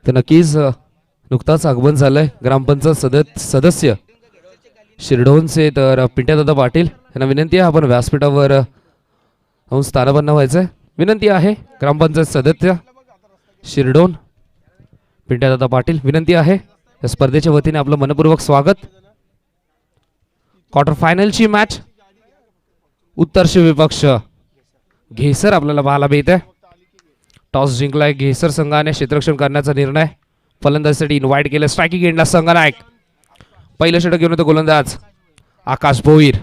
तर नक्कीच नुकताच आगमन झालंय ग्रामपंचायत सदस्य शिरढोणचे तर पिंट्यादादा पाटील यांना विनंती आहे आपण व्यासपीठावर स्थानापन्न व्हायचंय. विनंती आहे ग्रामपंचायत सदस्य शिरढोण पिंट्यादादा पाटील विनंती आहे. या स्पर्धेच्या वतीने आपलं मनपूर्वक स्वागत. क्वार्टर फायनलची मॅच उत्तरशी विपक्ष घेसर आपल्याला पाहायला मिळते. टॉस जिंकलाय घेसर संघाने. क्षेत्ररक्षण करण्याचा निर्णय फलंदाजीसाठी इन्व्हाइट केलं. स्ट्रायकिंग एंडला संघनायक पहिलं षटक घेऊन येतो गोलंदाज Akash Bhoir.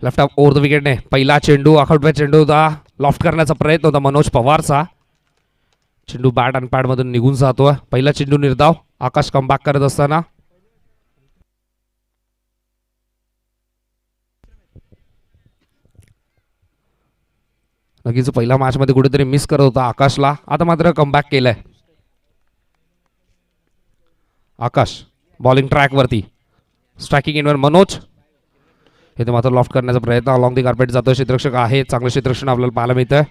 Left off over the विकेटने पहिला चेंडू आखडव्या चेंडू लॉफ्ट करण्याचा प्रयत्न होता मनोज पवारचा. चेंडू बॅट आणि पॅड मधून निघून जातोय. पहिला चेंडू निर्धाव. आकाश कमबॅक करत असताना नक्कीच पहिल्या मॅच मध्ये कुठेतरी मिस करत होता आकाशला. आता मात्र कमबॅक केलंय आकाश. बॉलिंग ट्रॅक वरती स्ट्रायकिंग एंडवर मनोज. इथे मात्र लॉफ्ट करण्याचा प्रयत्न अलॉंग दी कार्पेट जातो. क्षेत्ररक्षक आहे. चांगलं क्षेत्ररक्षण आपल्याला पाहायला मिळतंय.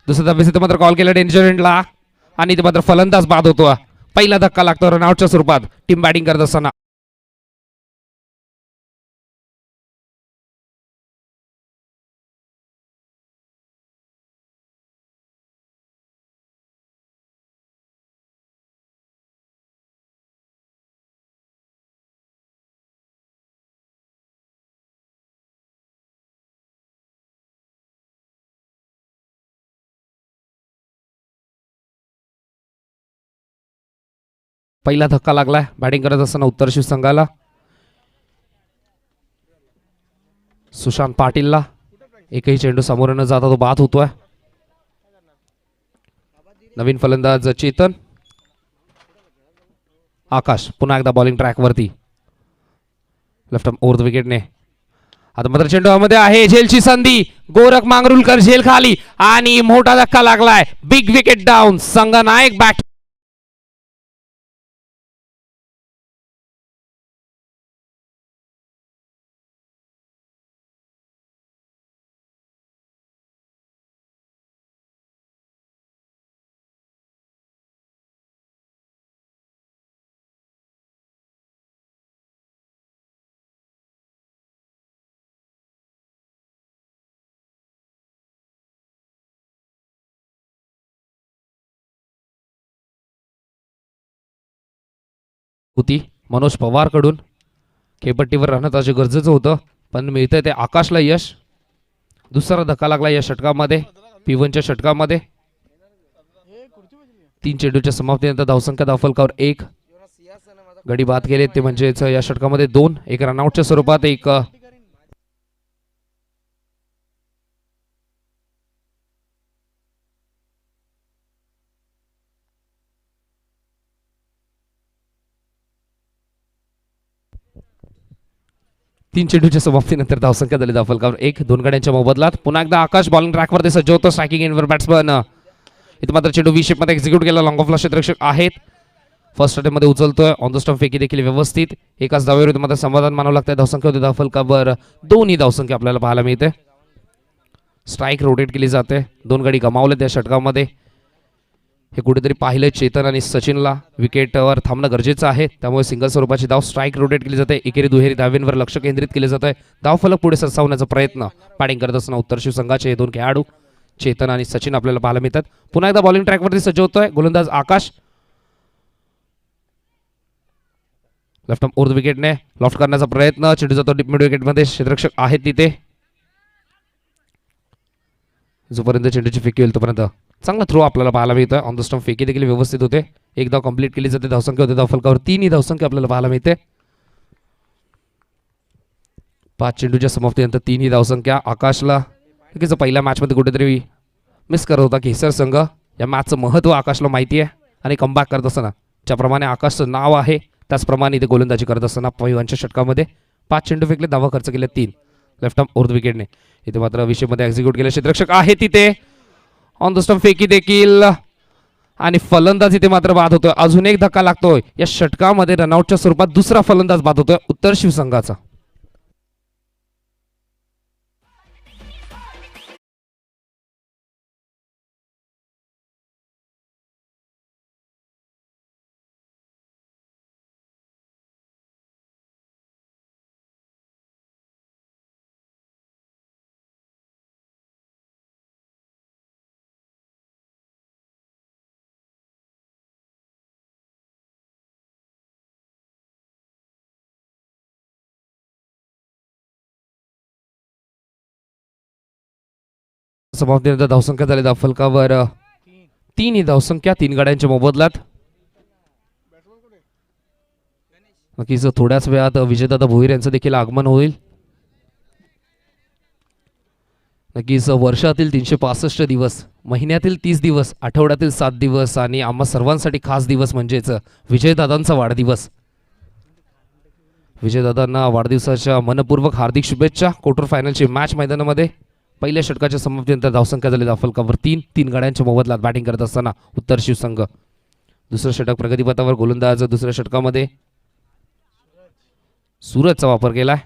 दुसऱ्या धावेस इथे मात्र कॉल केला डेंजर एंडला आणि इथे मात्र फलंदाज बाद होतो. पहिला धक्का लागतो रनआउटच्या स्वरूपात टीम बॅटिंग करत असताना. पहिला धक्का लागलाय बॅटिंग करत असताना उत्तर शिव संघाला. सुशांत पाटीलला एकही चेंडू समोर न जाता तो बाद होतोय. नवीन फलंदाज चेतन. आकाश पुन्हा एकदा बॉलिंग ट्रॅक वरती. लेफ्ट ओव्हर द विकेटने आता मात्र चेंडू मध्ये आहे. झेलची संधी. गोरख मांगरुलकर झेल खाली आणि मोठा धक्का लागलाय. Big wicket down. संघनायक बॅट होती मनोज पवार कडून. खेळपट्टीवर राहणं त्याचे गरजेचं होतं पण मिळतंय ते आकाशला यश. दुसरा धक्का लागला या षटकामध्ये P1च्या षटकामध्ये. 3 चेंडूच्या समाप्तीनंतर धावसंख्या धावफलकावर 1 गडी बाद केले ते म्हणजेच या षटकामध्ये 2 एक रनआउटच्या स्वरूपात एक 3 चेंडूच्या समाप्तीनंतर धावसंख्या झाली धावफलकावर 1 2 गड्यांच्या मोबदल्यात. पुन्हा एकदा आकाश बॉलिंग ट्रॅकवरती सज्ज होतो. स्ट्रायकिंग एंडवर बॅट्समन. इथे मात्र चेंडू व्ही शेप मध्ये एक्झिक्यूट केला. लॉंग ऑफला क्षेत्ररक्षक आहेत. फर्स्ट अटेम्प्ट मध्ये उचलतोय. ऑन द स्टंप फेकी देखील व्यवस्थित. एकाच धावेवर मात्र समाधान मानावं लागतंय. धावसंख्या होती धावफलकावर 2 ही धावसंख्या आपल्याला पाहायला मिळते. स्ट्राईक रोटेट केली जाते. 2 गडी गमावले त्या षटकामध्ये. हे कुठेतरी पाहिलं चेतन आणि सचिनला विकेटवर थांबणं गरजेचं आहे. त्यामुळे सिंगल स्वरूपाची धाव स्ट्राईक रोटेट केली जाते. एकेरी दुहेरी धावेंवर लक्ष केंद्रित केले जात आहे. धावफलक पुढे सरसावण्याचा प्रयत्न बॅटिंग करत असताना उत्तर शिव संघाचे हे 2 खेळाडू चेतन आणि सचिन आपल्याला पाहायला मिळतात. पुन्हा एकदा बॉलिंग ट्रॅकवरती सज्ज होतोय गोलंदाज आकाश. लेफ्ट ओव्हर द विकेटने लॉफ्ट करण्याचा प्रयत्न. चेंडू जातो मिड विकेटमध्ये. क्षेत्ररक्षक आहेत तिथे. जोपर्यंत चेंडूची फेकी होईल तोपर्यंत चांगला थ्रो आपल्याला पाहायला मिळतोय. ऑन द स्टंप फेकी देखील व्यवस्थित होते. एक धाव कंप्लीट केली जाते. धावसंख्या होते धावफलकावर 3 ही धावसंख्या आपल्याला पाहायला मिळते. 5 चेंडूच्या समाप्तीनंतर 3 ही धावसंख्या आकाशला. नक्कीच पहिल्या मॅच मध्ये कुठेतरी मिस करत होता घेसर संघ. या मॅचचं महत्व आकाशला माहिती आहे आणि कमबॅक करत असताना ज्याप्रमाणे आकाशचं नाव आहे त्याचप्रमाणे इथे गोलंदाजी करत असताना P1च्या षटकामध्ये 5 चेंडू फेकले. धावा खर्च केले 3. लेफ्ट ओव्हर द विकेटने इथे मात्र विषयमध्ये एक्झिक्यूट केले. क्षेत्ररक्षक आहे तिथे. ऑन द स्टंप फेकी देखील आणि फलंदाज इथे मात्र बाद होतोय. अजून एक धक्का लागतोय. या षटकामध्ये रनआउटच्या स्वरूपात दुसरा फलंदाज बाद होतोय उत्तर शिव संघाचा. समाप्तीनंतर धावसंख्या झाली धावफलकावर 3 ही धावसंख्या 3 गाड्यांच्या मोबदल्यात. नक्कीच थोड्याच वेळात विजयदादा भोईर यांचं देखील आगमन होईल. नक्कीच वर्षातील 365 दिवस, महिन्यातील 30 दिवस, आठवड्यातील 7 दिवस आणि आम्हा सर्वांसाठी खास दिवस म्हणजेच विजयदादांचा वाढदिवस. विजयदादांना वाढदिवसाच्या मनपूर्वक हार्दिक शुभेच्छा. क्वार्टर फायनलची मॅच मैदानामध्ये पहिल्या षटकाच्या समाप्तीनंतर धावसंख्या झाली धावफलकावर 3 गाड्यांच्या मोबदल्यात बॅटिंग करत असताना उत्तर शिवसंघ. दुसरं षटक प्रगतीपथावर गोलंदाज दुसऱ्या षटकामध्ये सूरजचा वापर केलाय.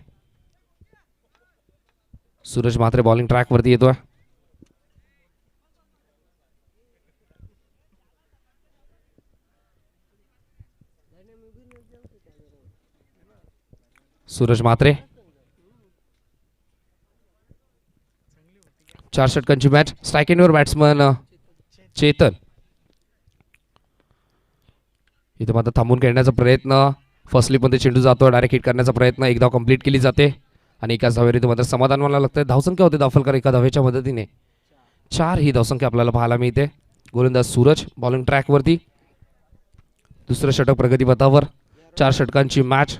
सूरज मात्र बॉलिंग ट्रॅक वरती येतोय. सूरज मात्रे 4 षटकांची मॅच. स्ट्राईक एंडवर बॅट्समन चेतन इथे मात्र थांबून खेळण्याचा प्रयत्न. फर्स्टली पण ते चेंडू जातो, डायरेक्ट हिट करण्याचा प्रयत्न. एक धाव कंप्लीट केली जाते आणि एकाच धावेवर इथे मात्र समाधान मला लागतंय. धावसंख्या होते धावफलकार एका धावेच्या मदतीने 4 ही धावसंख्या आपल्याला पाहायला मिळते. गोलंदाज सूरज बॉलिंग ट्रॅक वरती. दुसरं षटक प्रगतीपथावर 4 षटकांची मॅच.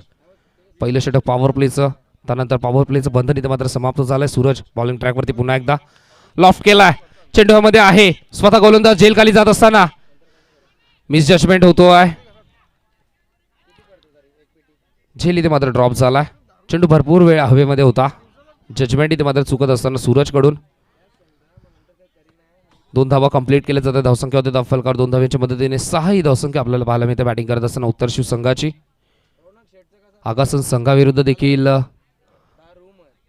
पहिलं षटक पॉवर प्लेचं, त्यानंतर पॉवर प्लेचं बंधन इथे मात्र समाप्त झालंय. सूरज बॉलिंग ट्रॅक वरती पुन्हा एकदा लॉफ्ट केलाय. चेंडूमध्ये आहे स्वतः गोलंदाज जेल खाली जात असताना मिस जजमेंट होतोय. झेल इथे मात्र ड्रॉप झाला. चेंडू भरपूर वेळ हवेमध्ये होता. जजमेंट इथे मात्र चुकत असताना सूरज कडून 2 धावा कंप्लीट केल्या जातात. धावसंख्या होते धावफलकावर 2 धाव्यांच्या मदतीने 6 ही धावसंख्या आपल्याला पाहायला मिळते बॅटिंग करत असताना उत्तर शिव संघाची. आगासन संघाविरुद्ध देखील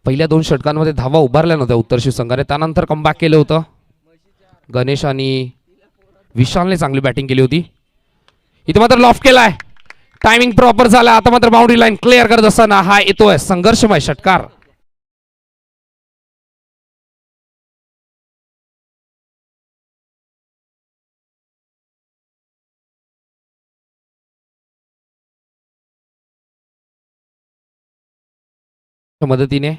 पहिल्या 2 षटकांमध्ये धावा उभारल्या नव्हत्या उत्तर शिव संघाने. त्यानंतर कमबॅक केलं होतं. गणेश आणि विशालने चांगली बॅटिंग केली होती. इथे मात्र लॉफ्ट केलाय. टायमिंग प्रॉपर झाला. आता मात्र बाउंड्री लाईन क्लिअर करत असताना हा येतोय संघर्षमय षटकार. मदतीने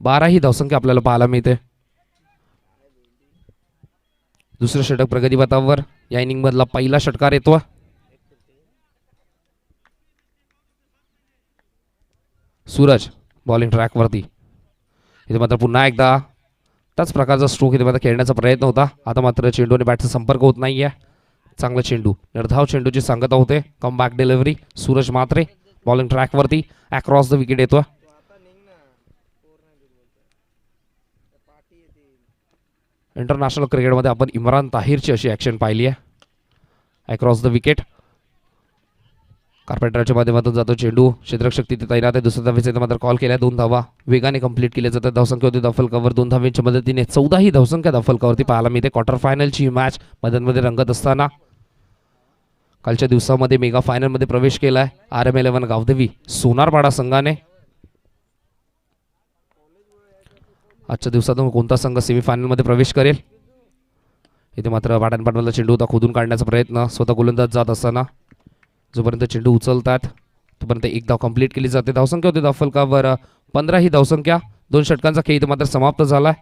12 ही धावसंख्या आपल्याला पाहायला मिळते. दुसरं षटक प्रगतीपथावर या इनिंग मधला पहिला षटकार येतो. सूरज बॉलिंग ट्रॅक वरती. इथे मात्र पुन्हा एकदा त्याच प्रकारचा स्ट्रोक इथे मात्र खेळण्याचा प्रयत्न होता. आता मात्र चेंडूने बॅटचा संपर्क होत नाहीये. चांगला चेंडू, निर्धाव चेंडूची सांगता होते. Come back delivery. Suraj Matre bowling track वरती अक्रॉस द विकेट येतोय. इंटरनॅशनल क्रिकेटमध्ये आपण इम्रान ताहिरची अशी ॲक्शन पाहिली आहे. अक्रॉस द विकेट कार्पेंटरच्या माध्यमातून जातो चेंडू. क्षेत्ररक्षक तिथे तैनात आहे. दुसऱ्या धावेचा मात्र कॉल केला. 2 धावा वेगाने कंप्लीट केल्या जातात. धावसंख्या होती धावफलकावर 2 धावांच्या मदतीने 14 ही धावसंख्या धावफलकावरती पाहायला मिळते. क्वार्टर फायनलची मॅच मैदानामध्ये रंगत असताना कालच्या दिवसामध्ये मेगा फायनलमध्ये प्रवेश केलाय RM11 गावदेवी सोनारपाडा संघाने. आजच्या दिवसातून कोणता संघ सेमीफायनलमध्ये प्रवेश करेल. इथे मात्र पाटणला चेंडू होता खोदून काढण्याचा प्रयत्न. स्वतः गोलंदाज जात असताना जोपर्यंत चेंडू उचलतात तोपर्यंत 1 धाव कंप्लीट केली जाते. धावसंख्या होती धावफलकावर 15 ही धावसंख्या. 2 षटकांचा खेळ इथे मात्र समाप्त झालाय.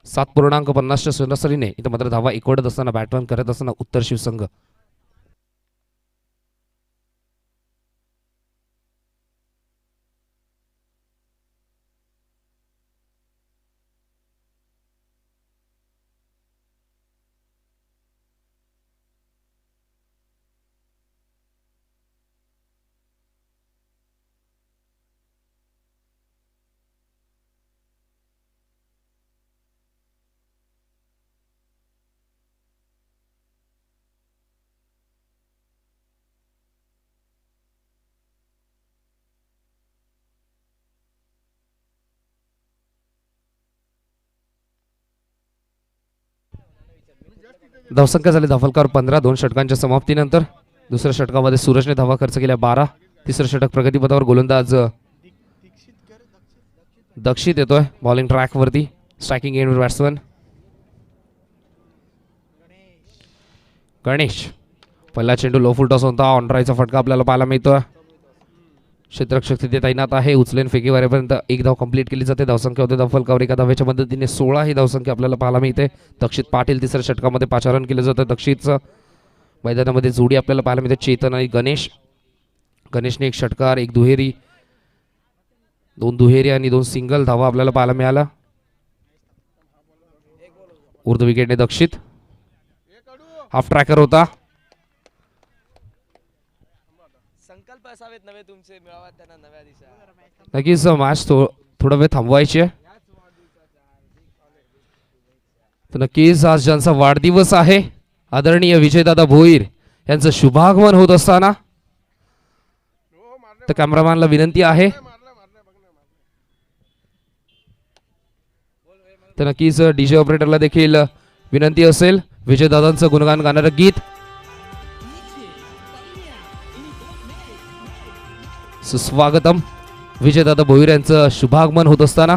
7.50च्या सरासरीने इथे मात्र धावा एकवटत असताना बॅटमॅन करत असताना उत्तर शिवसंघ. धावसंख्या झाली धावफलकावर 15. 2 षटकांच्या समाप्तीनंतर दुसऱ्या षटकामध्ये सूरजने धावा खर्च केल्या 12. तिसरं षटक प्रगतीपथावर गोलंदाज दक्षित येतोय बॉलिंग ट्रॅक वरती. स्ट्रायकिंग एंडवर बॅट्समन गणेश. पहिला चेंडू लो फुल टॉस होता. ऑन ड्राईव्हचा फटका आपल्याला पाहायला मिळतोय. क्षेत्ररक्षक तिथे तैनात आहे. उचलेन फेकी वारेपर्यंत एक धाव कंप्लीट केली जाते. धावसंख्या होते धावफलकावर एका धावेच्या मदतीने 16 ही धावसंख्या आपल्याला पाहायला मिळते. दक्षित पाटील तिसऱ्या षटकामध्ये 5 रन केलं जातं. दक्षितचं मैदानामध्ये जोडी आपल्याला पाहायला मिळते चेतन आणि गणेश. गणेशने एक षटकार, एक दुहेरी, 2 दुहेरी आणि 2 सिंगल धावा आपल्याला पाहायला मिळाला. उर्ध्व विकेटने दक्षित. हाफ ट्रॅकर होता. संकल्प असावेत नवे तुमचे, मिळावा त्यांना नव्या दिशा. नक्कीच मॅच थोडा वेळ थांबवायची आहे. तर नक्कीच आज ज्यांचा वाढदिवस आहे आदरणीय विजयदादा भोईर यांचं शुभागमन होत असताना तर कॅमेरामॅनला विनंती आहे तर नक्कीच डीजे ऑपरेटरला देखील विनंती असेल विजयदादांचं गुणगान गाणारं गीत. सुस्वागतम विजयदादा भोईर यांचं शुभागमन होत असताना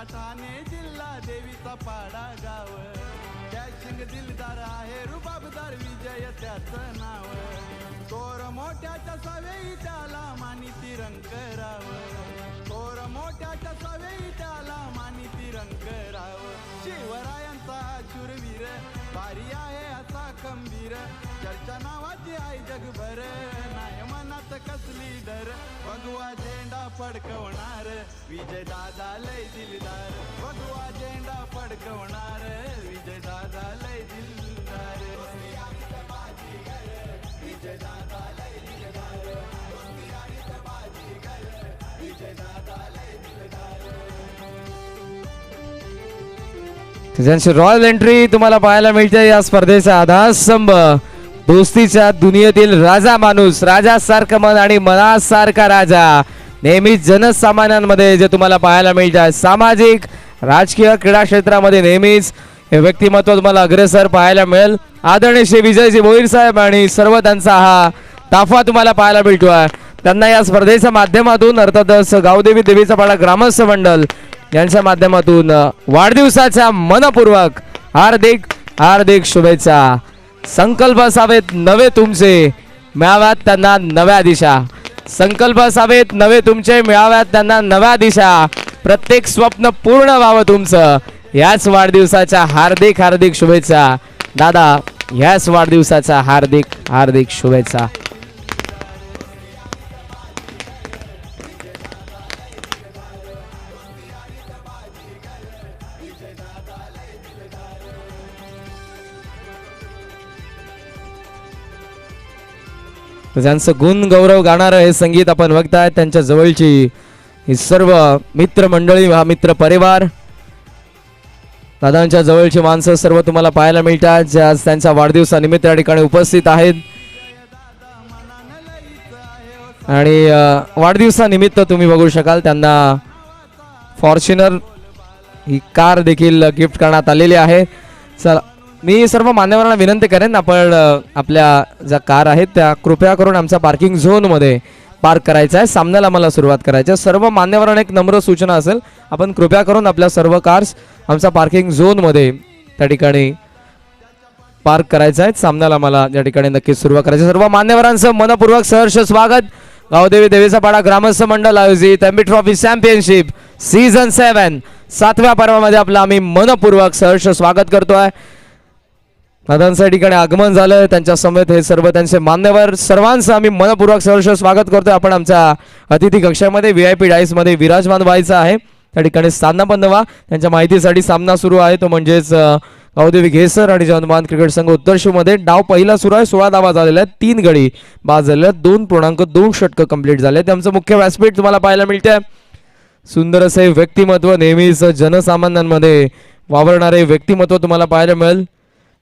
ठाणे जिल्हा देवीचा पाडा गाव कॅशिंग दिलदार आहे रुबाबदार विजय त्याचं नाव तोर मोठ्याच्या सवेई त्याला मानिती रंगराव तोर मोठ्याच्या सवेई त्याला मानिती रंगराव शिवरायांचा शूरवीर भारी आहे असा खंबीर चर्चा नावाची आहे जगभर नाही मनात कसली डर भगवा झेंडा फडकवणार विजय दादा लय दिलदार भगवा झेंडा फडकवणार विजय दादा लय दिलदार विजय दादा लय दिलदार विजय दादा लय दिलदार. त्यांची रॉयल एंट्री तुम्हाला पाहायला मिळते या स्पर्धेचा आधारस्तंभ दोस्तीच्या दुनियेतील राजा माणूस राजासारखं मन आणि मनासारखा राजा नेहमीच जनसामान्यांमध्ये जे तुम्हाला पाहायला मिळतात सामाजिक राजकीय क्रीडा क्षेत्रामध्ये नेहमीच हे व्यक्तिमत्व तुम्हाला अग्रेसर पाहायला मिळेल. आदरणीय श्री विजयजी भोईर साहेब आणि सर्व त्यांचा हा ताफा तुम्हाला पाहायला मिळतोय. त्यांना या स्पर्धेच्या माध्यमातून अर्थातच गावदेवी देवीचा पाडा ग्रामस्थ मंडळ यांच्या माध्यमातून वाढदिवसाच्या मनपूर्वक हार्दिक हार्दिक शुभेच्छा. संकल्प असावेत नवे तुमचे, मिळाव्यात त्यांना नव्या दिशा. संकल्प असावेत नवे तुमचे, मिळाव्यात त्यांना नव्या दिशा. प्रत्येक स्वप्न पूर्ण व्हावं तुमचं. याच वाढदिवसाच्या हार्दिक हार्दिक शुभेच्छा दादा. याच वाढदिवसाच्या हार्दिक हार्दिक शुभेच्छा. ज्यांचं गुण गौरव गाणारं हे संगीत आपण बघताय त्यांच्या जवळची ही सर्व मित्र मंडळी हा मित्र परिवार दादांच्या जवळची माणसं सर्व तुम्हाला पाहायला मिळतात जे आज त्यांच्या वाढदिवसानिमित्त या ठिकाणी उपस्थित आहेत. आणि वाढदिवसानिमित्त तुम्ही बघू शकाल त्यांना फॉर्च्युनर ही कार देखील गिफ्ट करण्यात आलेली आहे. चला मी सर्व मान्यवरांना विनंती करेन आपण आपल्या ज्या कार आहेत त्या कृपया करून आमच्या पार्किंग झोनमध्ये पार्क करायचं आहे. सामन्याला मला सुरुवात करायची आहे. सर्व मान्यवरांना एक नम्र सूचना असेल आपण कृपया करून आपल्या सर्व कार्स आमच्या पार्किंग झोनमध्ये त्या ठिकाणी पार्क करायचं आहे. सामन्याला मला या ठिकाणी नक्कीच सुरुवात करायची. सर्व मान्यवरांचं मनपूर्वक सहर्ष स्वागत. गावदेवी देवीचा पाडा ग्रामस्थ मंडळ आयोजित एमबी ट्रॉफी चॅम्पियनशिप सीझन 7 7व्या पर्वामध्ये आपलं आम्ही मनपूर्वक सहर्ष स्वागत करतोय. दादांच्या ठिकाणी आगमन झालं त्यांच्या समेत हे सर्व त्यांचे मान्यवर सर्वांचं आम्ही मनपूर्वक सहर्ष स्वागत करतोय. आपण आमच्या अतिथी कक्षामध्ये VIP डाईस मध्ये विराजमान व्हायचं आहे. त्या ठिकाणी सामना बंद व्हा. त्यांच्या माहितीसाठी सामना सुरू आहे तो म्हणजेच गावदेवी घेसर आणि जवानमान क्रिकेट संघ उत्तरशिवमध्ये डाव पहिला सुरू आहे. 16 धावा झालेल्या आहेत, 3 गडी बाद झालेल्या आहेत, 2.2 षटकं कंप्लीट झाले. त्यांचं मुख्य व्यासपीठ तुम्हाला पाहायला मिळते. सुंदर असे व्यक्तिमत्व, नेहमीच जनसामान्यांमध्ये वावरणारे व्यक्तिमत्व तुम्हाला पाहायला मिळेल.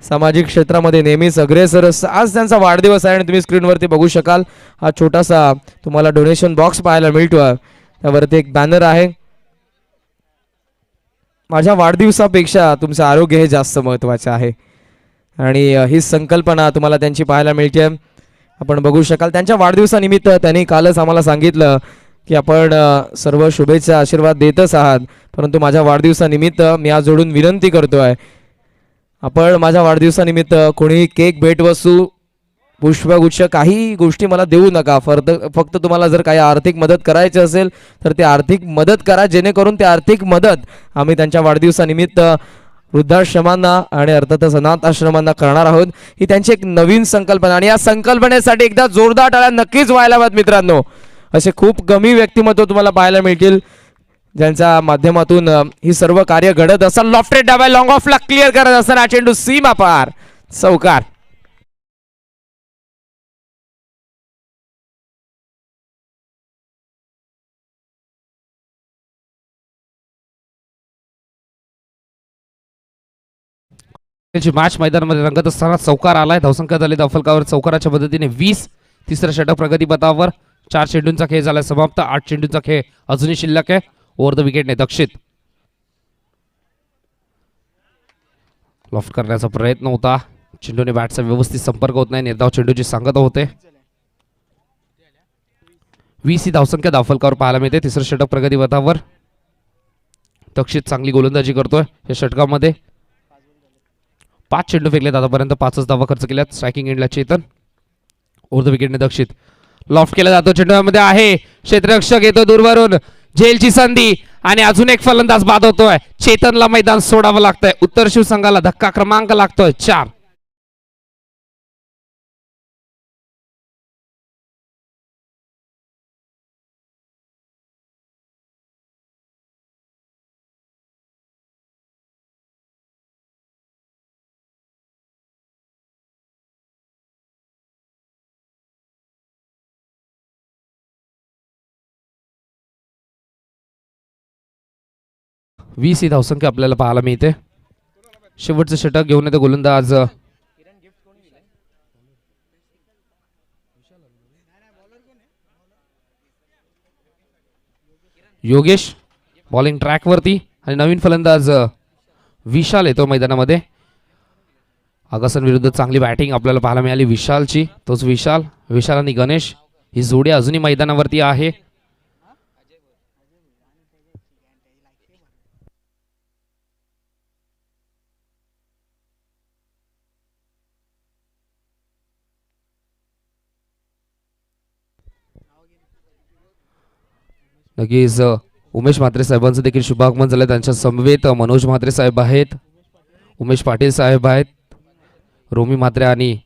सामाजिक क्षेत्रामध्ये नेहमीच अग्रेसर असं. आज त्यांचा वाढदिवस आहे आणि तुम्ही स्क्रीनवरती बघू शकाल. हा छोटासा तुम्हाला डोनेशन बॉक्स पाहायला मिळतो. त्यावरती एक बॅनर आहे. माझ्या वाढदिवसापेक्षा तुमचं आरोग्य हे जास्त महत्त्वाचे आहे आणि ही संकल्पना तुम्हाला त्यांची पाहायला मिळते. आपण बघू शकाल त्यांच्या वाढदिवसानिमित्त त्यांनी कालच आम्हाला सांगितलं की आपण सर्व शुभेच्छा आशीर्वाद देतच आहात, परंतु माझ्या वाढदिवसानिमित्त मी आज जोडून विनंती करतोय, आपण माझ्या वाढदिवसानिमित्त कोणीही केक, भेटवस्तू, पुष्पगुच्छ काही गोष्टी मला देऊ नका. फक्त तुम्हाला जर काही आर्थिक मदत करायची असेल तर ते आर्थिक मदत करा, जेणेकरून ते आर्थिक मदत आम्ही त्यांच्या वाढदिवसानिमित्त वृद्धाश्रमांना आणि अर्थातच अनाथ आश्रमांना करणार आहोत. ही त्यांची एक नवीन संकल्पना आणि या संकल्पनेसाठी एकदा जोरदार टाळ्या नक्कीच व्हायला हव्यात मित्रांनो. असे खूप कमी व्यक्तिमत्व तुम्हाला पाहायला मिळतील ज्यांच्या माध्यमातून ही सर्व कार्य घडत असतात. लॉफ्टेड डाव्या लॉंग ऑफला क्लिअर करत असताना चेंडू सीमा पार, चौकार. मॅच मैदानामध्ये रंगत असताना चौकार आलाय. धावसंख्या झाली धावफलकावर चौकाराच्या मदतीने 20. तिसरं षटक प्रगतीपथावर. 4 चेंडूंचा खेळ झाला समाप्त. 8 चेंडूंचा खेळ अजूनही शिल्लक आहे. ओव्हर द विकेटने दक्षित लॉफ्ट करण्याचा प्रयत्न होता. चेंडूने बॅटचा व्यवस्थित संपर्क होत नाही. निर्धाव चेंडूची सांगता होते. 20 ही धावसंख्या धावफलकावर पाहायला मिळते. तिसरं षटक प्रगतीपथावर. दक्षित चांगली गोलंदाजी करतोय या षटकामध्ये. 5 चेंडू फेकलेत आतापर्यंत, 5च धावा खर्च केल्यात. स्ट्रायकिंग एंडला चेतन. ओव्हर द विकेटने दक्षित लॉफ्ट केला जातो. चेंडूमध्ये आहे क्षेत्ररक्षक, येतो दूरवरून, झेलची संधी आणि अजून एक फलंदाज बाद होतोय. चेतनला मैदान सोडावं लागतंय. उत्तर शिव संघाला धक्का क्रमांक लागतोय 4. वीस ही धावसंख्या आपल्याला पाहायला मिळते. शेवटचं षटक घेऊन येतो गोलंदाज योगेश. बॉलिंग ट्रॅक वरती आणि नवीन फलंदाज विशाल येतो मैदानामध्ये. आगासन विरुद्ध चांगली बॅटिंग आपल्याला पाहायला मिळाली विशालची. तोच विशाल आणि गणेश ही जोडी अजूनही मैदानावरती आहे. नक्कीच उमेश म्हात्रे साहेबांचं देखील शुभागमन झालं. त्यांच्या समवेत मनोज म्हात्रे साहेब आहेत, उमेश पाटील साहेब आहेत, रोमी म्हात्रे आणि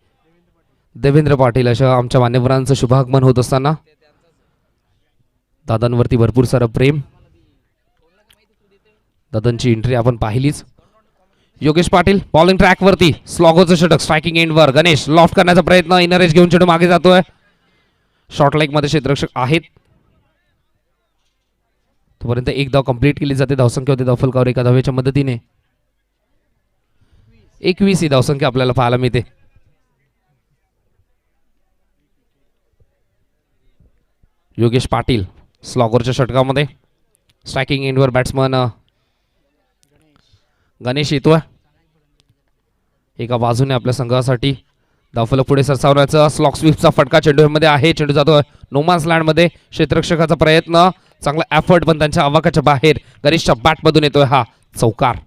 देवेंद्र पाटील अशा आमच्या मान्यवरांचं शुभागमन होत असताना दादांवरती भरपूर सारं प्रेम. दादांची एंट्री आपण पाहिलीच. योगेश पाटील बॉलिंग ट्रॅक वरती, स्लॉगोचं षटक स्ट्रायकिंग एंडवर. गणेश लॉफ्ट करण्याचा प्रयत्न, इनर एज घेऊन चेंडू मागे जातोय. शॉर्ट लाईक मध्ये क्षेत्ररक्षक आहेत. तोपर्यंत एक धाव कंप्लीट केली जाते. धावसंख्या होते धावफलकावर एका धावेच्या मदतीने 21 ही धावसंख्या आपल्याला पाहायला मिळते. योगेश पाटील स्लॉगरच्या षटकामध्ये. स्ट्रायकिंग एंडवर बॅट्समन गणेश येतोय. एका बाजूने आपल्या संघासाठी धावफलक पुढे सरसावण्याचा स्लॉग स्वीपचा फटका चेंडूमध्ये आहे. चेंडू जातोय नोमान्स लँड मध्ये. क्षेत्ररक्षकाचा प्रयत्न, चांगला एफर्ट पण त्यांच्या आवाकाच्या बाहेर. गणेशच्या बॅट मधून येतोय हा चौकार.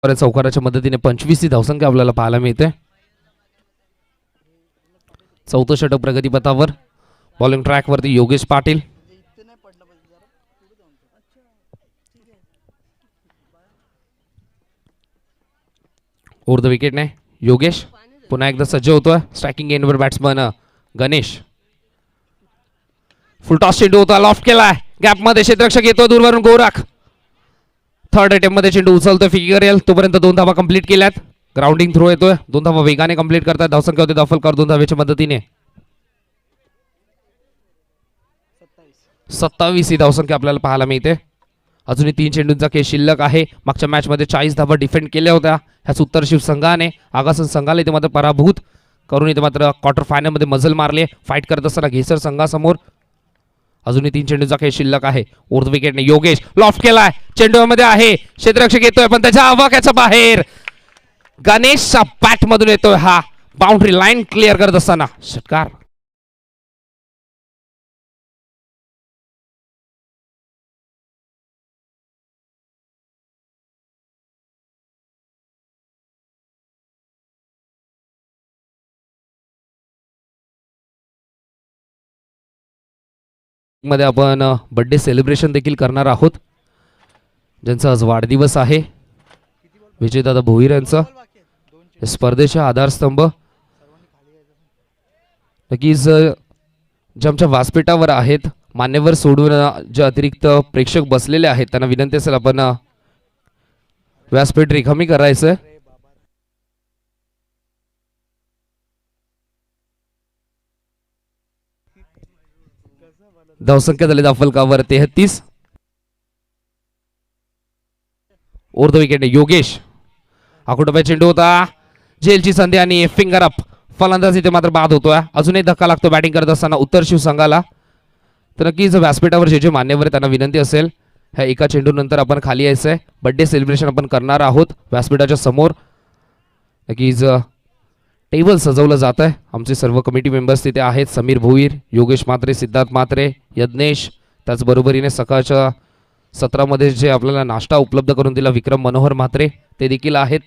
चौकाराच्या मदतीने 25 ही धावसंख्या आपल्याला पाहायला मिळते. चौथं षटक प्रगतीपथावर. बॉलिंग ट्रॅक वरती योगेश पाटील. ओव्हर द विकेटने योगेश पुन्हा एकदा सज्ज होतोय. स्ट्रायकिंग एंडवर बॅट्समन गणेश. फुल टॉस चेंडू होता, लॉफ्ट केलाय, गॅप मध्ये क्षेत्ररक्षक येतो दूरवरून गोरख. थर्ड अटेम्प्ट मध्ये चेंडू उचलतोय फिकी करेल. तोपर्यंत 2 धावा कंप्लीट केल्यात. ग्राउंडिंग थ्रो येतोय, 2 धावा वेगाने कंप्लीट करतात. धावसंख्या होते दाफलकर 2 धावेच्या मदतीने. 27 ही धावसंख्या आपल्याला पाहायला मिळते. अजूनही 3 चेंडूंचा खेळ शिल्लक आहे. मागच्या मॅच मध्ये 40 धावा डिफेंड केल्या होत्या ह्याच उत्तर शिव संघाने. आगासन संघाला इथे मात्र पराभूत करून इथे मात्र क्वार्टर फायनल मध्ये मजल मारले. फाईट करत असताना घेसर संघासमोर अजूनही 3 चेंडूचा खेळ शिल्लक आहे. ओव्हर द विकेटने योगेश लॉफ्ट केलाय, चेंडू मध्ये आहे, क्षेत्ररक्षक येतोय पण त्याच्या आवाक्याच्या बाहेर. गणेशच्या बॅट मधून येतोय हा, बाउंड्री लाईन क्लिअर करत असताना षटकार. मध्ये आपण बर्थडे सेलिब्रेशन देखील करणार आहोत, ज्यांचा आज वाढदिवस आहे. विजयदादा भोईर यांचा स्पर्धेचा आधारस्तंभ. नक्कीच जे आमच्या व्यासपीठावर आहेत मान्यवर सोडून जे अतिरिक्त प्रेक्षक बसलेले आहेत त्यांना विनंती असेल आपण व्यासपीठ रिकामी करायचं. धावसंख्या झाली दाफलकावर 33. ओव्हर द विकेट योगेश आकुटोबा चेंडू होता, झेलची संधी आणि फिंगर अप. फलंदाज इथे मात्र बाद होतोय. अजूनही धक्का लागतो बॅटिंग करत असताना उत्तर शिव संघाला. तर नक्कीच व्यासपीठावर जे जे मान्यवर आहेत त्यांना विनंती असेल ह्या एका चेंडू नंतर आपण खाली यायचंय. बर्थडे सेलिब्रेशन आपण करणार आहोत व्यासपीठाच्या समोर. नक्कीच टेबल सजवलं जात आहे. आमचे सर्व कमिटी मेंबर्स तिथे आहेत. समीर भोईर, योगेश म्हात्रे, सिद्धार्थ म्हात्रे, यज्ञेश. त्याचबरोबरीने सकाळच्या सत्रामध्ये जे आपल्याला नाश्ता उपलब्ध करून दिला विक्रम मनोहर म्हात्रे ते देखील आहेत.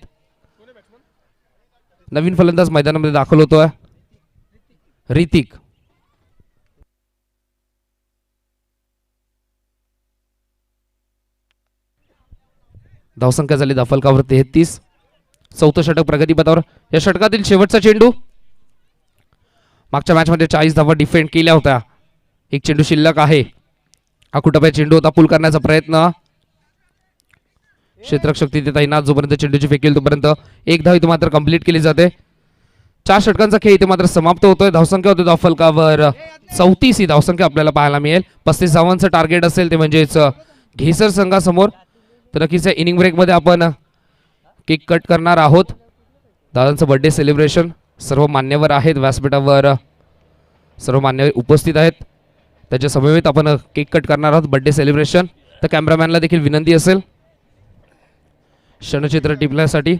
नवीन फलंदाज मैदानामध्ये दाखल होतोय ऋतिक. धावसंख्या झाली दाफलकावर 33. चौथं षटक प्रगतीपथावर. या षटकातील शेवटचा चेंडू. मागच्या मॅच मध्ये 40 धावा डिफेंड केल्या होत्या. एक चेंडू शिल्लक आहे. आकुटोबा चेंडू होता, पुल करण्याचा प्रयत्न. क्षेत्ररक्षक तिथे तैनात. जोपर्यंत चेंडूची फेकेल तोपर्यंत एक धाव इथे मात्र कंप्लीट केली जाते. 4 षटकांचा खेळ इथे मात्र समाप्त होतोय. धावसंख्या होती दाफलकावर 34 ही धावसंख्या आपल्याला पाहायला मिळेल. 35 धावांचं टार्गेट असेल ते म्हणजेच घेसर संघासमोर. तर नक्कीच इनिंग ब्रेक मध्ये आपण केक कट करणार आहोत. दादांचं बर्थडे सेलिब्रेशन. सर्व मान्यवर आहेत व्यासपीठावर, सर्व मान्यवर उपस्थित आहेत. त्याच्या समवेत आपण केक कट करणार आहोत बर्थडे सेलिब्रेशन. तर कॅमेरामॅनला देखील विनंती असेल क्षणचित्र टिपण्यासाठी.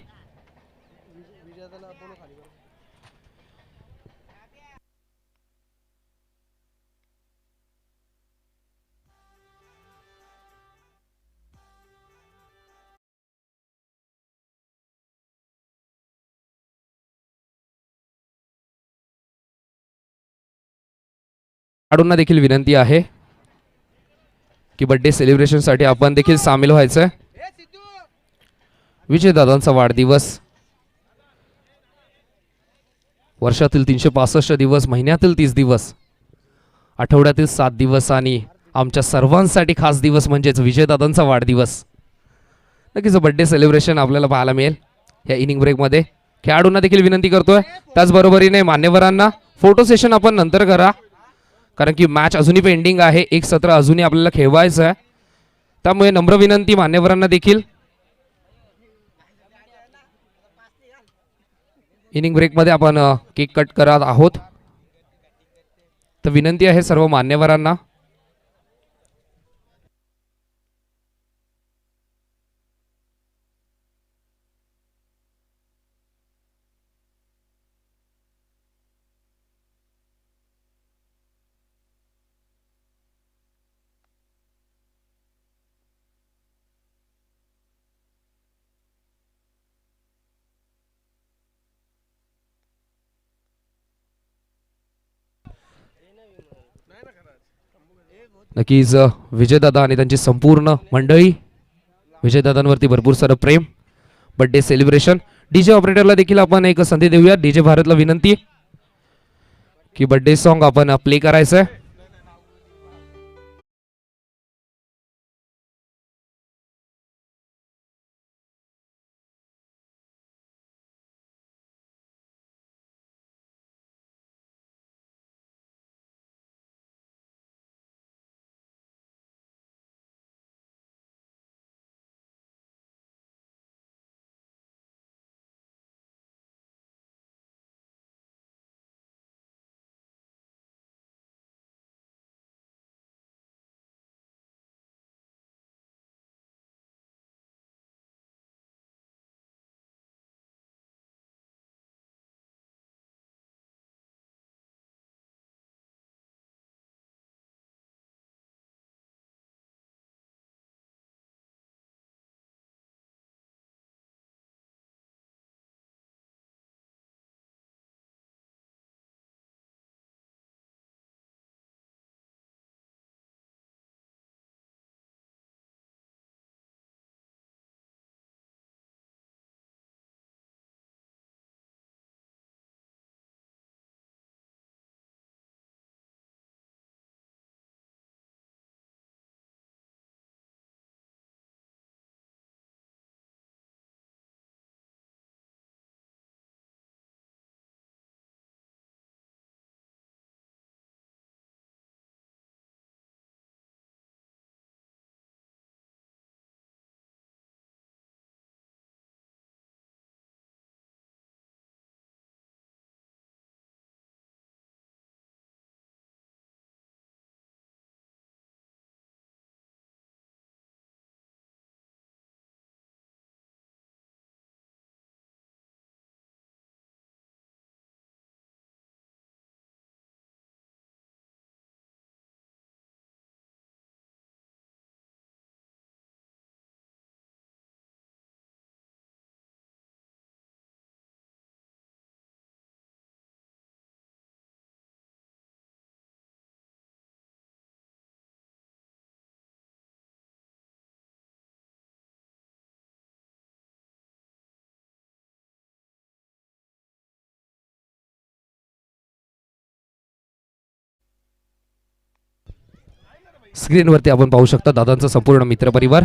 खेळाडूंना देखील विनंती आहे की बर्थडे सेलिब्रेशन साठी आपण देखील सामील व्हायचंय. विजयदादांचा वाढदिवस. वर्षातील 365 दिवस, महिन्यातील 30 दिवस, आठवड्यातील 7 दिवस आणि आमच्या सर्वांसाठी खास दिवस म्हणजेच विजयदादांचा वाढदिवस. नक्कीच बर्थडे सेलिब्रेशन आपल्याला पाहायला मिळेल या इनिंग ब्रेकमध्ये. खेळाडूंना देखील विनंती करतोय, त्याचबरोबरीने मान्यवरांना फोटो सेशन आपण नंतर करा, कारण की मॅच अजूनही पेंडिंग आहे. एक सत्र अजूनही आपल्याला खेळवायचं आहे. त्यामुळे नम्र विनंती मान्यवरांना देखील. इनिंग ब्रेकमध्ये आपण केक कट करत आहोत. तर विनंती आहे सर्व मान्यवरांना. नक्कीच विजयदादा आणि त्यांची संपूर्ण मंडळी, विजयदादांवरती भरपूर सारं प्रेम. बर्थडे सेलिब्रेशन डीजे ऑपरेटरला देखील आपण एक संधी देऊया. डीजे भारतला विनंती की बर्थडे सॉन्ग आपण प्ले करायचं आहे. स्क्रीनवरती आपण पाहू शकता दादांचा संपूर्ण मित्रपरिवार.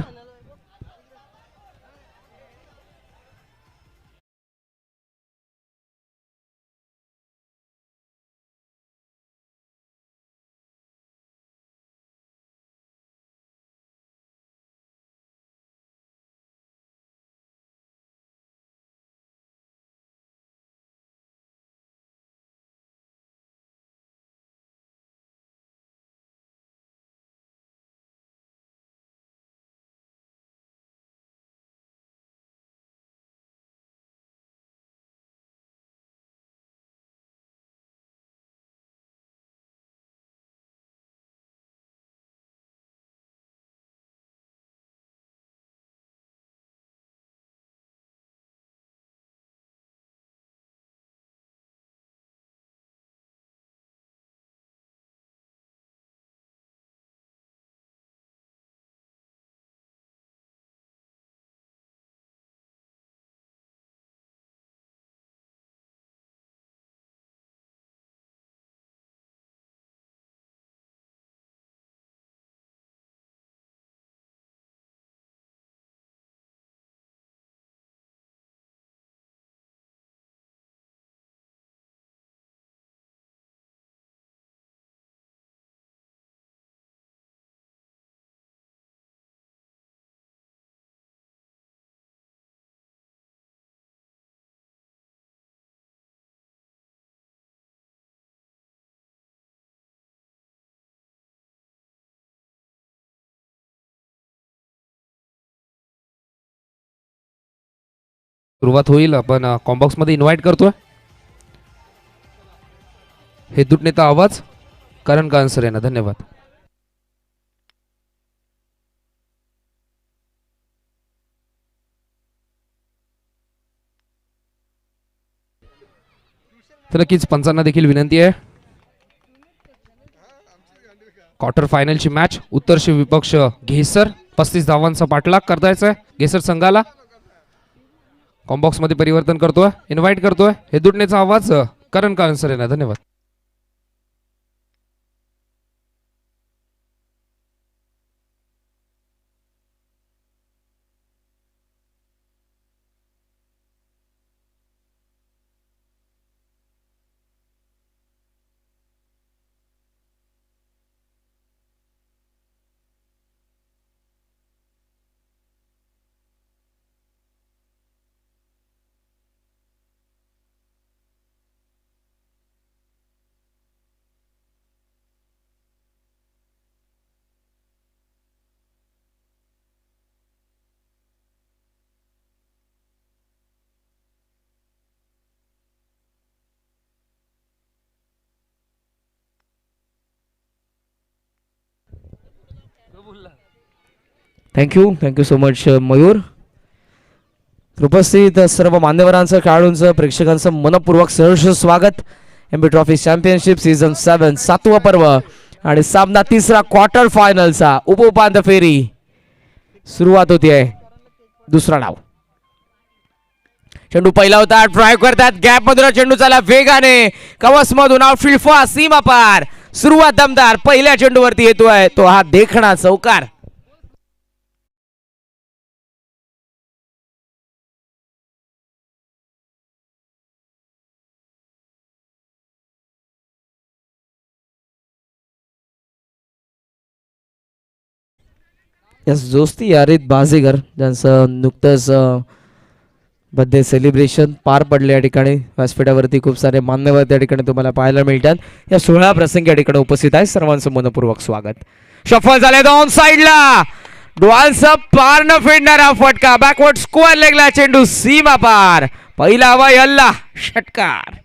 सुरुवात होईल. आपण कॉम्बॉक्स मध्ये इन्व्हाइट करतोय हे नेता आवाज करण कांसर यांना. धन्यवाद. तर नक्कीच पंचांना देखील विनंती आहे. क्वार्टर फायनलची मॅच उत्तरशी विपक्ष घेसर 35 धावांचा पाठलाग करतायचा आहे घेसर संघाला. कॉम्बॉक्स मध्ये परिवर्तन करतोय, इन्व्हाइट करतोय. हे दुटण्याचा आवाज करण कारण सर येणार. धन्यवाद. Thank you so much Mayur. उपस्थित सर्व मान्यवरांचं, खेळाडूंचं, प्रेक्षकांचं मनपूर्वक सहर्ष स्वागत. एमबी ट्रॉफी चॅम्पियनशिप सीझन 7 7वं पर्व आणि सामना तिसरा क्वार्टर फायनलचा उपउपांत्य फेरी सुरुवात होती आहे. दुसरा डाव. चेंडू पहिला होता, ड्राईव्ह करतात, गॅप मधून चेंडू चाला वेगाने, कवच मधून आउटफील्ड फास्ट, सीमा पार. सुरुवात दमदार, पहिल्या चेंडूवरती येतोय तो हा देखणा चौकार. यस, दोस्ती यारीत बाजीगर ज्यांचं नुकतंच बर्थडे सेलिब्रेशन पार पडले या ठिकाणी. व्यासपीठावरती खूप सारे मान्यवर त्या ठिकाणी तुम्हाला पाहायला मिळतात. या सोहळा प्रसंगी या ठिकाणी उपस्थित आहे. सर्वांचं मनपूर्वक स्वागत. शफल झाले दोन साइडला, डोळांचा पार न फेडणारा फटका, बॅकवर्ड स्क्वेअर लेगला चेंडू सीमा पार. पहिला हवा यल्ला षटकार.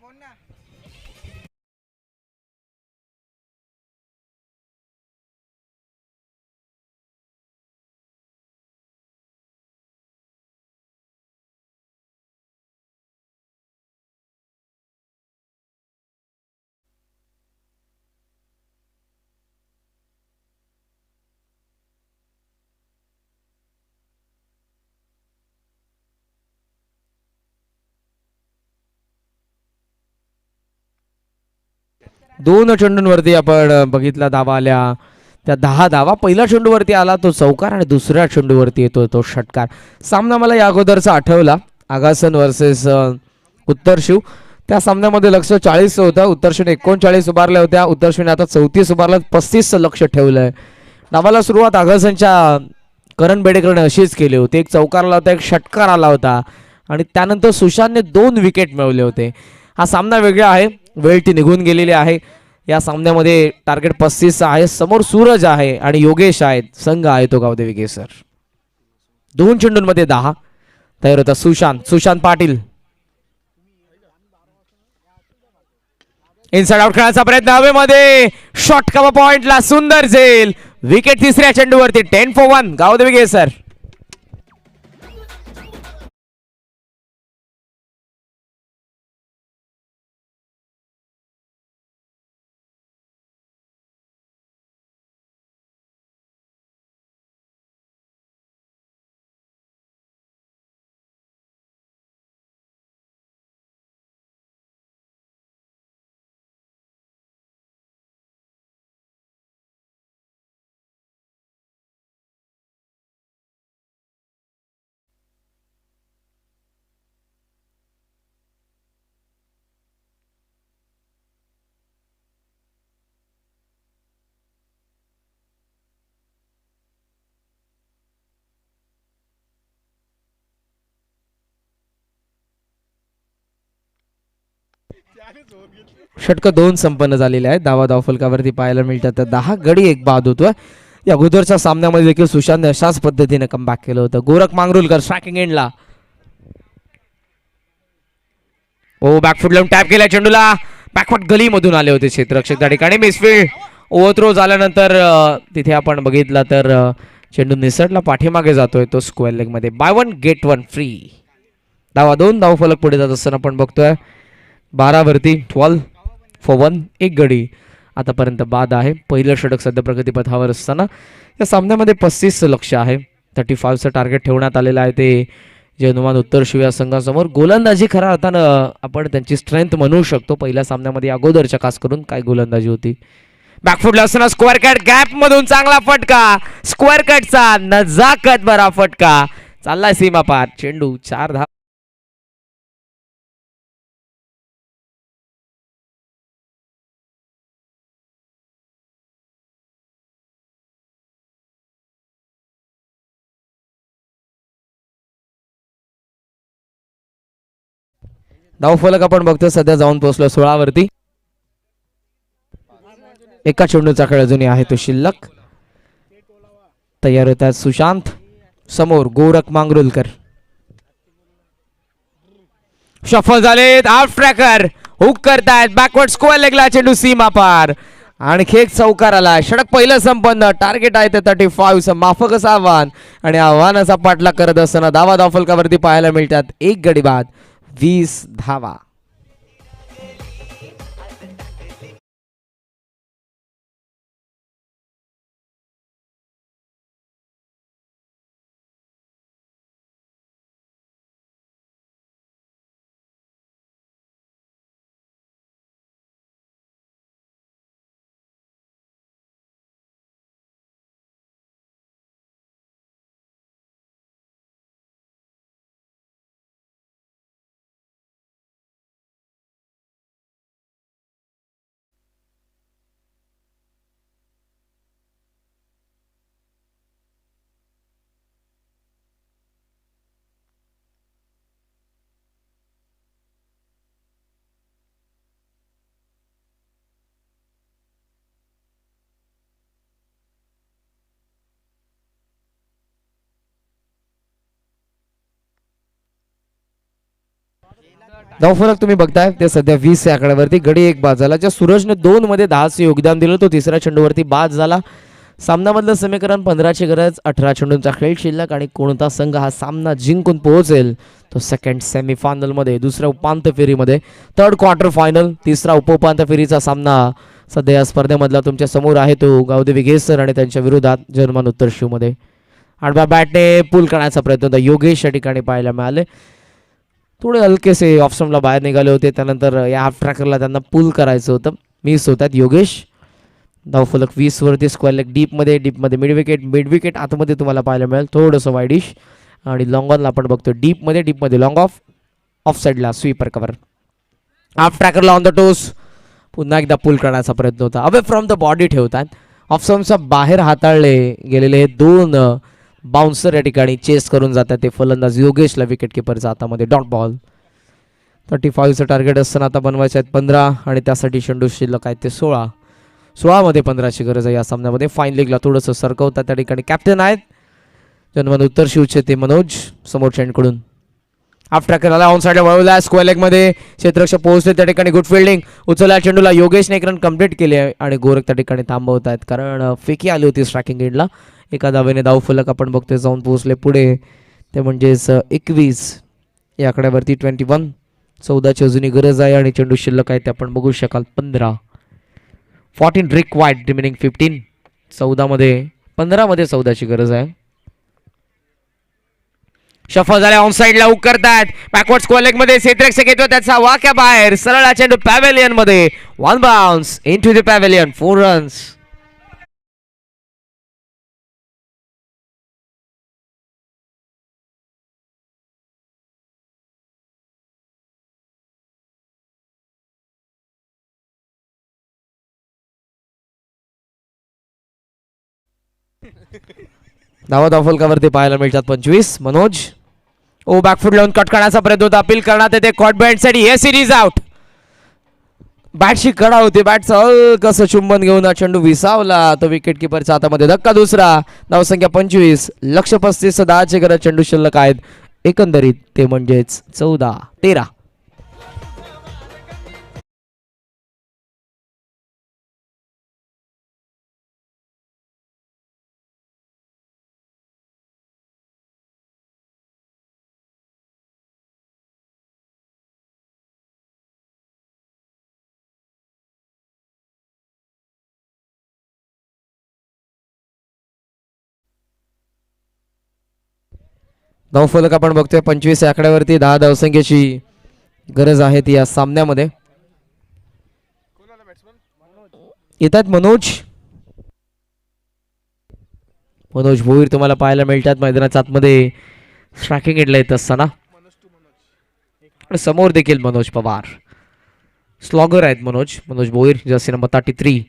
दोन चेंडूंवरती आपण बघितला धावा आल्या, त्या 10 धावा. पहिल्या चेंडूवरती आला तो चौकार आणि दुसऱ्या चेंडूवरती येतो तो षटकार. सामना मला या अगोदरचा आठवला, आगासन वर्सेस उत्तर शिव. त्या सामन्यामध्ये लक्ष 40 होतं, उत्तर शिवने 39 उभारल्या होत्या. उत्तर शिवने आता 34 उभारलं, 35 लक्ष ठेवलंय. डावाला सुरुवात आगासनच्या करण बेडेकरने अशीच केली होती. एक चौकार आला होता, एक षटकार आला होता आणि त्यानंतर सुशांतने 2 विकेट मिळवले होते. हा सामना वेगळा आहे, वेळ ती निघून गेलेली आहे. या सामन्यामध्ये टार्गेट 35 आहे. समोर सूरज आहे आणि योगेश आहेत. संघ आहे तो गावदेवी केसर. 2 चेंडूंमध्ये 10 तयार होता सुशांत पाटील. इनसाइड आउट खेळायचा प्रयत्न हवेमध्ये, शॉट कव्हर पॉइंटला सुंदर झेल. विकेट तिसऱ्या चेंडूवरती. 10 for 1 गावदेवी केसर. षटक 2 संपन्न झालेले आहेत. धावा धावफलकावरती पाहायला मिळतात. 10 गडी 1 बाद होतोय. या अगोदरच्या सामन्यामध्ये देखील सुशांतने अशाच पद्धतीने कमबॅक केलं होतं. गोरख मांगरुलकर स्ट्रायकिंग एंडला. ओ बॅकफुट लावून टॅप केला चेंडूला, बॅकवर्ड गलीमधून आले होते क्षेत्ररक्षक त्या ठिकाणी. मिसफील्ड. ओव्हरथ्रो झाल्यानंतर तिथे आपण बघितला तर चेंडू निसटला, पाठीमागे जातोय तो स्क्वेअर लेग मध्ये. Buy 1 get 1 free. धावा 2 धावफलक पुढे जात असताना आपण बघतोय 12 वरती 12 for 1 एक गडी आतापर्यंत बाद आहे. पहिलं षटक सध्या प्रगतीपथावर असताना या सामन्यामध्ये 35 लक्ष आहे. 35चं टार्गेट ठेवण्यात आलेलं आहे. ते जनुमान उत्तर शिव या संघासमोर. गोलंदाजी खऱ्या अर्थानं आपण त्यांची स्ट्रेंथ म्हणू शकतो. पहिल्या सामन्यामध्ये अगोदरच्या खास करून काय गोलंदाजी होती. बॅकफुटला असताना स्क्वेअर कट गॅप मधून चांगला फटका. स्क्वेअर कटचा नजाकत भरा फटका. चाललाय सीमा पार. चेंडू 4 धाव. धावफलक आपण बघतो सध्या जाऊन पोहोचलो 16 वरती. एका चेंडूचा खेळ अजूनही आहे तो शिल्लक. तयार होत आहेत सुशांत. समोर गोरख मांगरुलकर. शफल झालेत. हाफ ट्रॅकर हुक करतायत. बॅकवर्ड स्क्वेअर लेगला चेंडू सीमा पार. आणखी एक चौकार आला. षटक पहिलं संपन्न. टार्गेट आहे ते 35. माफक असं आव्हान आणि आव्हानाचा पाठलाग करत असताना धावा धावफलकावरती पाहायला मिळतात. एक गडी बाद 20 धावा. धावफलक तुम्ही बघताय ते सध्या 20 या आकड्यावरती. गडी एक बाद झाला. ज्या सूरजने 2 मध्ये 10चे योगदान दिलं तो तिसऱ्या चेंडूवरती बाद झाला. सामन्यामधलं समीकरण 15ची गरज. 18 चेंडूंचा खेळ शिल्लक आणि कोणता संघ हा सामना जिंकून पोहोचेल तो सेकंड सेमीफायनल मध्ये, दुसऱ्या उपांत्य फेरीमध्ये, थर्ड क्वार्टर फायनल, तिसरा उपउपांत्य फेरीचा सामना सध्या या स्पर्धेमधला तुमच्या समोर आहे तो गावदेवी घेसर आणि त्यांच्या विरोधात जर्मन उत्तर शिव मध्ये. आडव्या बॅटने पूल करण्याचा प्रयत्न होता योगेश या ठिकाणी पाहायला मिळाले. थोडे हलकेसे ऑफ स्टंपला बाहेर निघाले होते. त्यानंतर या हाफ ट्रॅकरला त्यांना पुल करायचं होतं. मिस होतात योगेश. धावफलक 20 वरती. स्क्वेअर लेग डीपमध्ये मिड विकेट आतमध्ये तुम्हाला पाहायला मिळेल. थोडंसं वाईडिश आणि लॉंग ऑनला आपण बघतो डीपमध्ये लॉंग ऑफ साईडला स्वीपर कव्हर. हाफ ट्रॅकरला ऑन द टोस. पुन्हा एकदा पुल करण्याचा प्रयत्न होता. अवे फ्रॉम द बॉडी ठेवतात. ऑफ स्टंपच्या बाहेर हाताळले गेलेले हे 2 बाउन्सर या ठिकाणी चेस करून जातात. ते फलंदाज योगेशला विकेट किपरचा हातामध्ये डॉट बॉल. 35चं टार्गेट असताना आता बनवायचे आहेत 15 आणि त्यासाठी चेंडू शिल्लक आहेत ते 16 मध्ये 15ची गरज आहे या सामन्यामध्ये. फाईन लीगला थोडंसं सरकवतात त्या ठिकाणी कॅप्टन आहेत जन्मन उत्तर शिवचे ते मनोज. समोरच्या एंडकडून हाफ ट्रॅकरला ऑन साईडला वळवला. स्क्वेअर लेग मध्ये क्षेत्ररक्षक पोहोचले त्या ठिकाणी. Good fielding. उचलला चेंडूला योगेशने 1 रन कंप्लीट केले आणि गोरख त्या ठिकाणी थांबवत आहेत कारण फेकी आली होती स्ट्रायकिंग एंडला. एका धावेने धावफलक आपण बघतोय जाऊन पोहोचले पुढे ते म्हणजेच 21 या आकड्यावरती. 21 14ची अजूनही गरज आहे आणि चेंडू शिल्लक आहे ते आपण बघू शकाल 15. 14 रिक वाईट रिमेनिंग 15. 15 मध्ये 14ची गरज आहे. शफल झाल्या. ऑन साईडला हुक करतात. बॅकवर्ड स्क्वेअर लेग मध्ये क्षेत्ररक्षक येतो त्याचा वाक्या बाहेर. सरळ चेंडू पॅव्हेलियन मध्ये. 1 bounce into the pavilion. 4 runs. धावफलकावरती पाहायला मिळतात 25. मनोज बॅकफुट लावून कट करण्याचा प्रयत्न होता. अपील करण्यात येते कॉट बॅट साठी. हे सिरीज आउट. बॅटची कडा होती. बॅटचं कसं चुंबन घेऊन हा चेंडू विसावला. तो विकेट किपरच्या हातामध्ये. धक्का दुसरा. धावसंख्या 25. लक्ष 35. 10ची गरज. चेंडू शिल्लक आहेत एकंदरीत ते म्हणजेच 14-13. धावफलक आपण बघतोय 25 आकड्यावरती 10 धावसंख्येची गरज आहे ती या सामन्यामध्ये. येतात मनोज भोईर तुम्हाला पाहायला मिळतात मैदानाच्या आतमध्ये स्ट्रायकिंग एंडला येत असताना. समोर देखील मनोज पवार स्लॉगर आहेत. Manoj Bhoir Jersey number 33.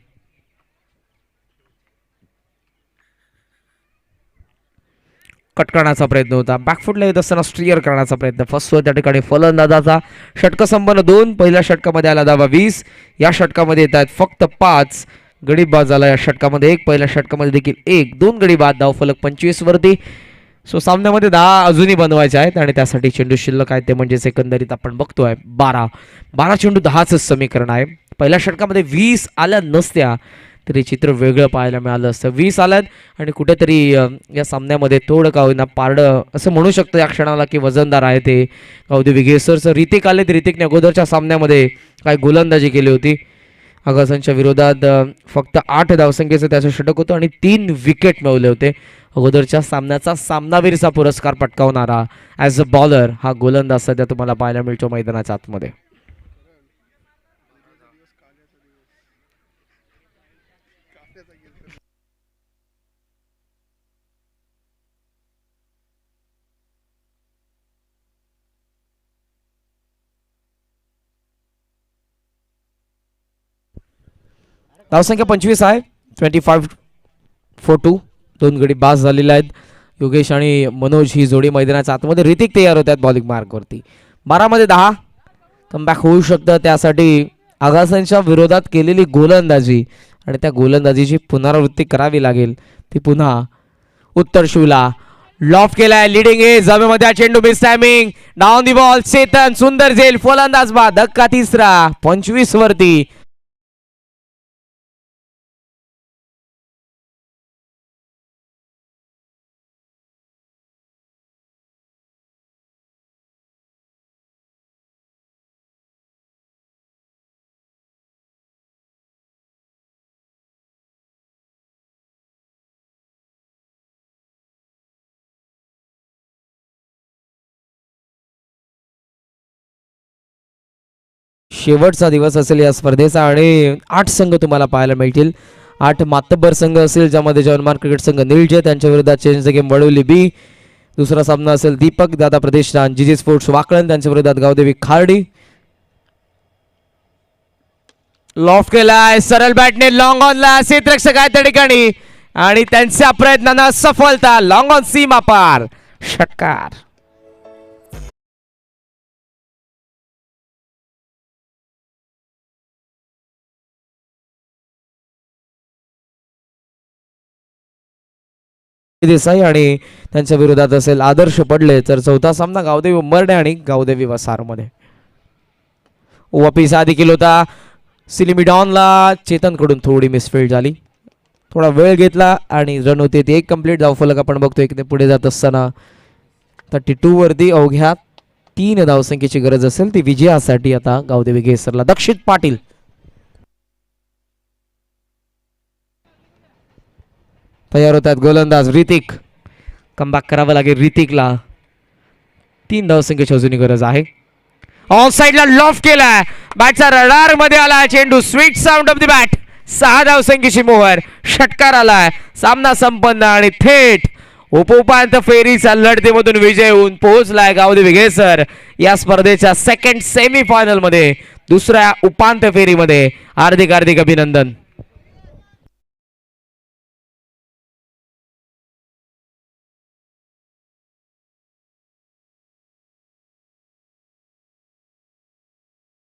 Cut करण्याचा प्रयत्न होता, बॅकफुटला येत असताना स्ट्रिअर करण्याचा प्रयत्न. फर्स्ट त्या ठिकाणी फलंदाजाचा षटकसंपन्न 2. पहिल्या षटकामध्ये आला धावा 20. या षटकामध्ये येत आहेत फक्त 5. गडी बाद झाला या षटकामध्ये 1. पहिल्या षटकामध्ये देखील 1. 2 गडी बाद. धावफलक 25 वरती. सो सामन्यामध्ये 10 अजूनही बनवायचे आहेत आणि त्यासाठी चेंडू शिल्लक आहेत ते म्हणजे एकंदरीत आपण बघतोय 12 चेंडू 10च समीकरण आहे. पहिल्या षटकामध्ये 20 आल्या नसत्या तरी चित्र वेगळं पाहायला मिळालं असतं. 20 आल्यात आणि कुठेतरी या सामन्यामध्ये थोडं का होईना पारडं असं म्हणू शकतो या क्षणाला की वजनदार आहे ते गावदेवी गेसरचं. ऋतिक आले तर ऋतिकने अगोदरच्या सामन्यामध्ये काय गोलंदाजी केली होती. आगासांच्या विरोधात फक्त 8 धावसंख्येचं त्याचं षटक होतं आणि 3 विकेट मिळवले होते. अगोदरच्या सामन्याचा सामनावीरचा पुरस्कार पटकावणारा ॲज अ बॉलर हा गोलंदाज सध्या तुम्हाला पाहायला मिळतो मैदानाच्या आतमध्ये. धावसंख्या 25 आहे. 25 for 2. 2 गडी बास झालेले आहेत. योगेश आणि मनोज ही जोडी मैदानाच्या आतमध्ये. ऋतिक तयार होतात बॉलिंग मार्कवरती. 12 मध्ये 10 कमबॅक होऊ शकतं. त्यासाठी आगासांच्या विरोधात केलेली गोलंदाजी आणि त्या गोलंदाजीची पुनरावृत्ती करावी लागेल. ती पुन्हा उत्तर शिवला लॉफ केलाय. लिडिंग ए जमेमध्ये चेंडू miss timing. Down the ball. Chetan सुंदर झेल फलंदाज बाद. धक्का तिसरा 25 वरती. शेवटचा दिवस असेल या स्पर्धेचा आणि 8 संघ तुम्हाला पाहायला मिळतील. 8 मातब्बर संघ असेल ज्यामध्ये जवानमार्ग क्रिकेट संघ निळजे त्यांच्या विरोधात चेंज द गेम वडवली बी. दुसरा सामना असेल दीपक दादा प्रतिष्ठान जीजी स्पोर्ट्स वाकळण त्यांच्या विरोधात गावदेवी खार्डी. लॉफ केलाय सरळ बॅटने लॉंग ऑनला. क्षेत्ररक्षक आहे त्या ठिकाणी आणि त्यांच्या प्रयत्नांना सफलता. लॉंग ऑन सीमा पार षटकार. देसाई आणि त्यांच्या विरोधात असेल आदर्श पडले. तर चौथा सामना गावदेवी उमरडे आणि गावदेवी वसार मध्ये. वापिस आधी केला होता सिलिमिडॉनला. चेतन कडून थोडी मिसफील्ड झाली. थोडा वेळ घेतला आणि रन होते ते 1 कंप्लीट. धावफलक आपण बघतोय की ते पुढे जात असताना 32 वरती अवघ्या 3 धावसंख्येची गरज असेल ती विजयासाठी आता गावदेवी गेसरला. दक्षित पाटील तयार होतात. गोलंदाज ऋतिक. कमबॅक करावं लागेल ऋतिकला. 3 धावसंख्येची अजूनही गरज आहे. ऑफ साइडला लॉफ केलाय. बॅटचा रडार मध्ये आला चेंडू. Sweet sound of the bat. 6 धावसंख्येची मोहर. षटकार आलाय. सामना संपन्न आणि थेट उपउपांत्य फेरीच्या लढतीमधून विजय होऊन पोहोचलाय गावदेवी गेसर या स्पर्धेच्या सेकंड सेमी फायनल मध्ये. दुसऱ्या उपांत्य फेरीमध्ये हार्दिक अभिनंदन.